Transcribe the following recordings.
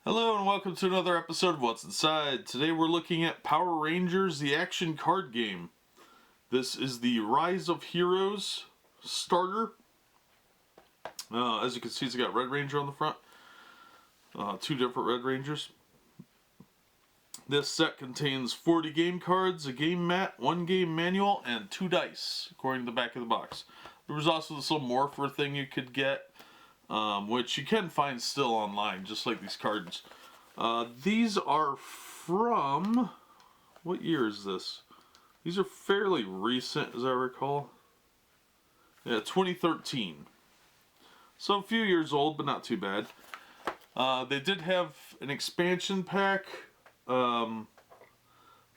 Hello and welcome to another episode of What's Inside. Today we're looking at Power Rangers, the action card game. This is the Rise of Heroes starter. As you can see, it's got Red Ranger on the front. Two different Red Rangers. This set contains 40 game cards, a game mat, one game manual, and 2 dice, according to the back of the box. There was also this little morpher thing you could get, which you can find still online, just like these cards. These are from... what year is this? These are fairly recent, as I recall. Yeah, 2013. So a few years old, but not too bad. They did have an expansion pack that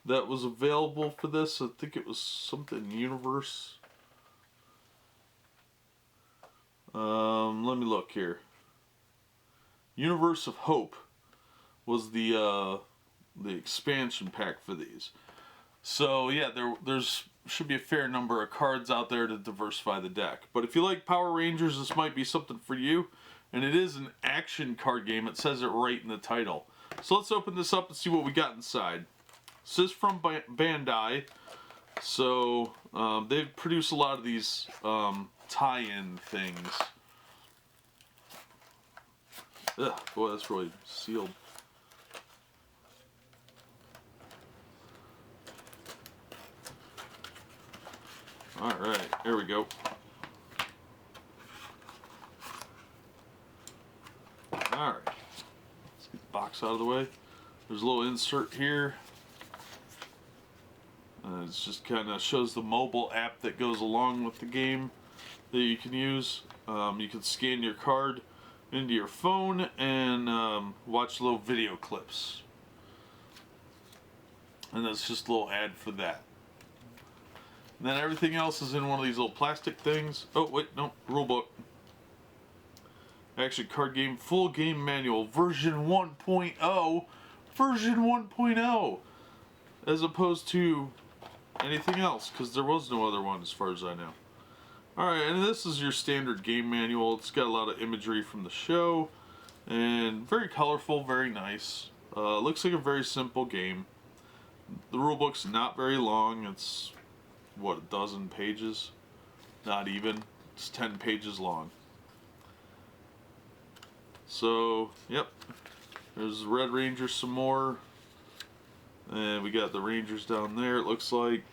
was available for this. I think it was something Universe. Let me look here. Universe of Hope was the expansion pack for these. So yeah, there's should be a fair number of cards out there to diversify the deck. But if you like Power Rangers, this might be something for you. And it is an action card game. It says it right in the title. So let's open this up and see what we got inside. This is from Bandai. So they produce a lot of these tie-in things. Ugh, boy, that's really sealed. Alright, here we go. Alright, let's get the box out of the way. There's a little insert here. It just kind of shows the mobile app that goes along with the game that you can use. You can scan your card into your phone and watch little video clips. And that's just a little ad for that. And then everything else is in one of these little plastic things. Oh, wait, no, rule book. Action card game, full game manual, version 1.0. Version 1.0. As opposed to anything else, because there was no other one as far as I know. Alright, and this is your standard game manual. It's got a lot of imagery from the show. And very colorful, very nice. Looks like a very simple game. The rulebook's not very long. It's, what, a dozen pages? Not even. It's 10 pages long. So, yep. There's Red Ranger some more. And we got the Rangers down there, it looks like.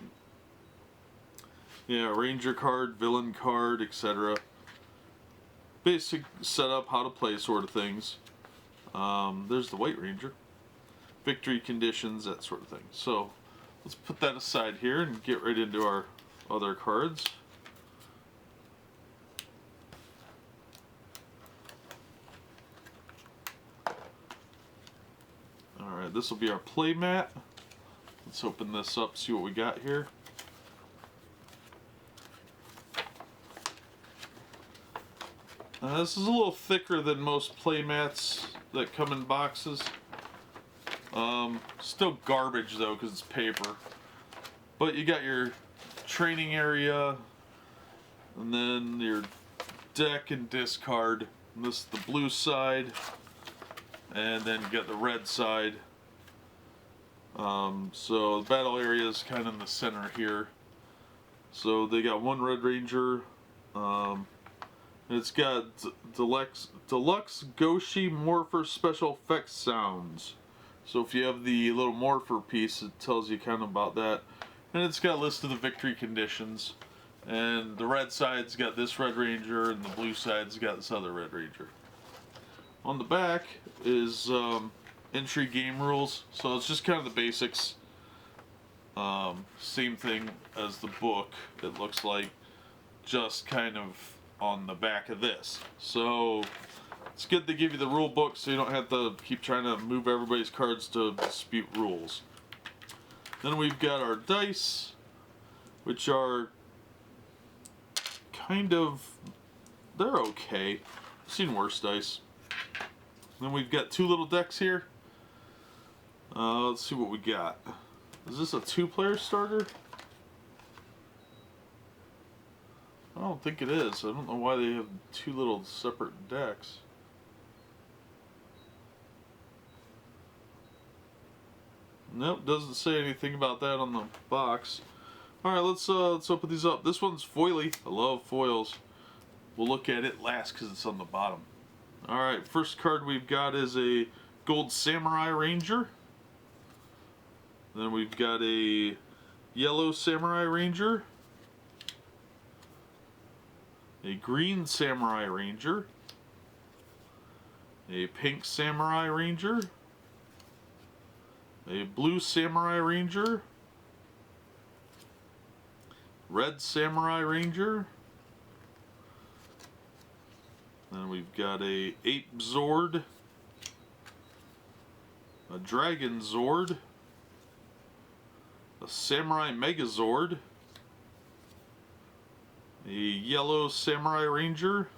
Yeah, Ranger card, villain card, etc. Basic setup, how to play sort of things. There's the White Ranger. Victory conditions, that sort of thing. So, let's put that aside here and get right into our other cards. Alright, this will be our play mat. Let's open this up, see what we got here. This is a little thicker than most play mats that come in boxes. Still garbage though, because it's paper. But you got your training area, and then your deck and discard. And this is the blue side, and then you got the red side. So the battle area is kind of in the center here. So they got one Red Ranger. It's got Deluxe Goshi Morpher Special Effects Sounds. So if you have the little Morpher piece, it tells you kind of about that. And it's got a list of the victory conditions. And the red side's got this Red Ranger, and the blue side's got this other Red Ranger. On the back is entry game rules, so it's just kind of the basics. Same thing as the book, it looks like, just kind of on the back of this. So it's good they give you the rule book so you don't have to keep trying to move everybody's cards to dispute rules. Then we've got our dice, which are kind of, they're okay. I've seen worse dice. Then we've got 2 little decks here. Let's see what we got. Is this a 2-player starter? I don't think it is. I don't know why they have 2 little separate decks. Nope, doesn't say anything about that on the box. Alright, let's open these up. This one's foily. I love foils. We'll look at it last because it's on the bottom. Alright, first card we've got is a Gold Samurai Ranger. Then we've got a Yellow Samurai Ranger. A Green Samurai Ranger. A Pink Samurai Ranger. A Blue Samurai Ranger. Red Samurai Ranger. Then we've got a Ape Zord. A Dragon Zord. A Samurai Megazord. A Yellow Samurai Ranger.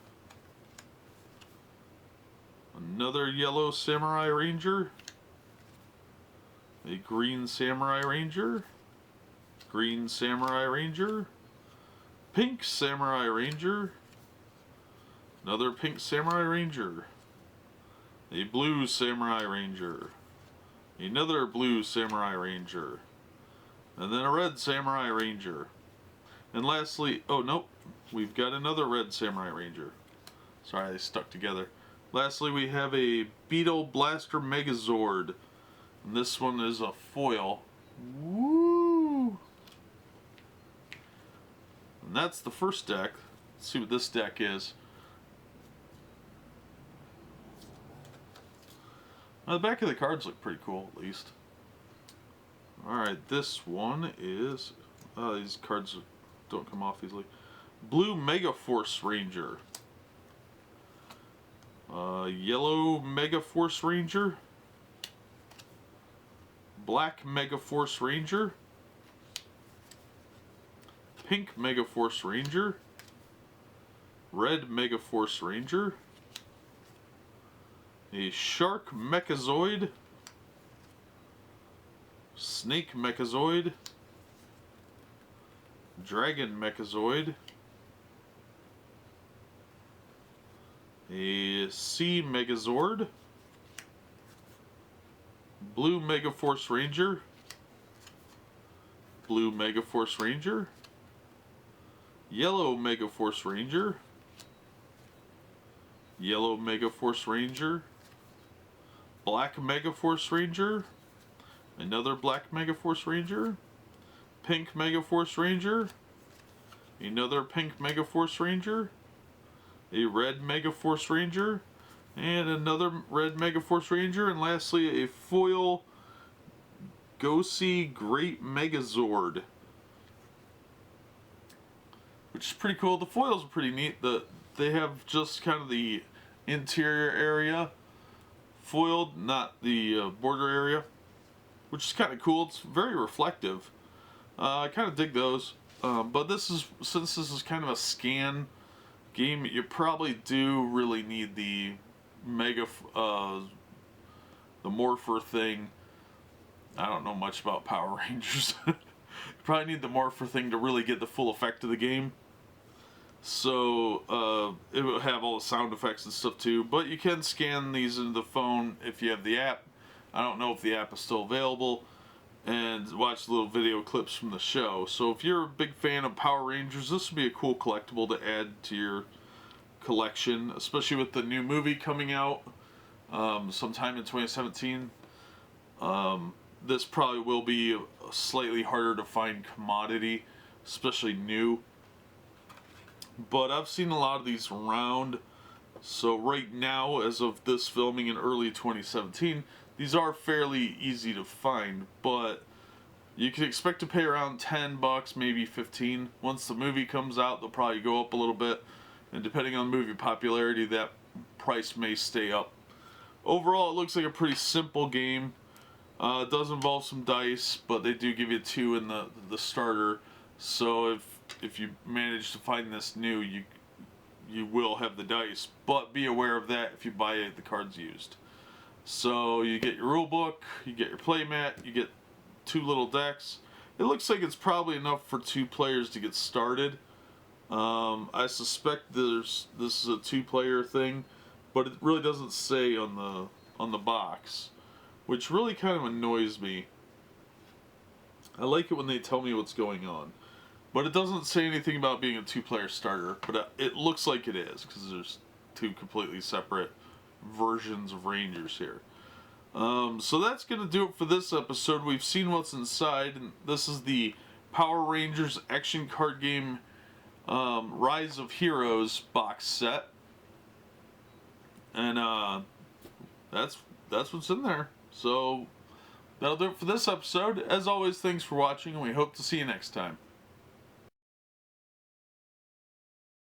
Another Yellow Samurai Ranger. A Green Samurai Ranger. Green Samurai Ranger. Pink Samurai Ranger. Another Pink Samurai Ranger. A Blue Samurai Ranger. Another Blue Samurai Ranger. And then a Red Samurai Ranger. And lastly, oh nope, we've got another Red Samurai Ranger. Sorry, they stuck together. Lastly, we have a Beetle Blaster Megazord. And this one is a foil. Woo! And that's the first deck. Let's see what this deck is. Now, the back of the cards look pretty cool, at least. Alright, this one is... these cards don't come off easily. Blue Mega Force Ranger. Yellow Mega Force Ranger. Black Mega Force Ranger. Pink Mega Force Ranger. Red Mega Force Ranger. A Shark Mechazoid. Snake Mechazoid. Dragon Mechazoid. A Sea Megazord. Blue Mega Force Ranger. Blue Mega Force Ranger. Yellow Mega Force Ranger. Yellow Mega Force Ranger. Black Mega Force Ranger. Another Black Mega Force Ranger. Pink Mega Force Ranger. Another Pink Mega Force Ranger. A Red Mega Force Ranger. And another Red Mega Force Ranger. And lastly, a foil Gosi Great Megazord. Which is pretty cool. The foils are pretty neat. They have just kind of the interior area foiled, not the border area. Which is kind of cool. It's very reflective. I kind of dig those. But since this is kind of a scan game, you probably do really need the the morpher thing. I don't know much about Power Rangers. You probably need the morpher thing to really get the full effect of the game. So it will have all the sound effects and stuff too. But you can scan these into the phone if you have the app. I don't know if the app is still available. And watch little video clips from the show. So if you're a big fan of Power Rangers, this would be a cool collectible to add to your collection, especially with the new movie coming out sometime in 2017. This probably will be a slightly harder to find commodity, especially new. But I've seen a lot of these around. So right now, as of this filming in early 2017, these are fairly easy to find, but you can expect to pay around 10 bucks, maybe 15. Once the movie comes out, they'll probably go up a little bit, and depending on movie popularity, that price may stay up. Overall, it looks like a pretty simple game. It does involve some dice, but they do give you 2 in the starter. So if you manage to find this new, you will have the dice, but be aware of that if you buy the cards used. So you get your rule book, you get your playmat, you get 2 little decks. It looks like it's probably enough for 2 players to get started. I suspect this is a 2-player thing, but it really doesn't say on the box, which really kind of annoys me. I like it when they tell me what's going on. But it doesn't say anything about being a 2-player starter, but it looks like it is, because there's 2 completely separate versions of Rangers here. So that's going to do it for this episode. We've seen what's inside, and this is the Power Rangers action card game Rise of Heroes box set. And that's what's in there. So that'll do it for this episode. As always, thanks for watching, and we hope to see you next time.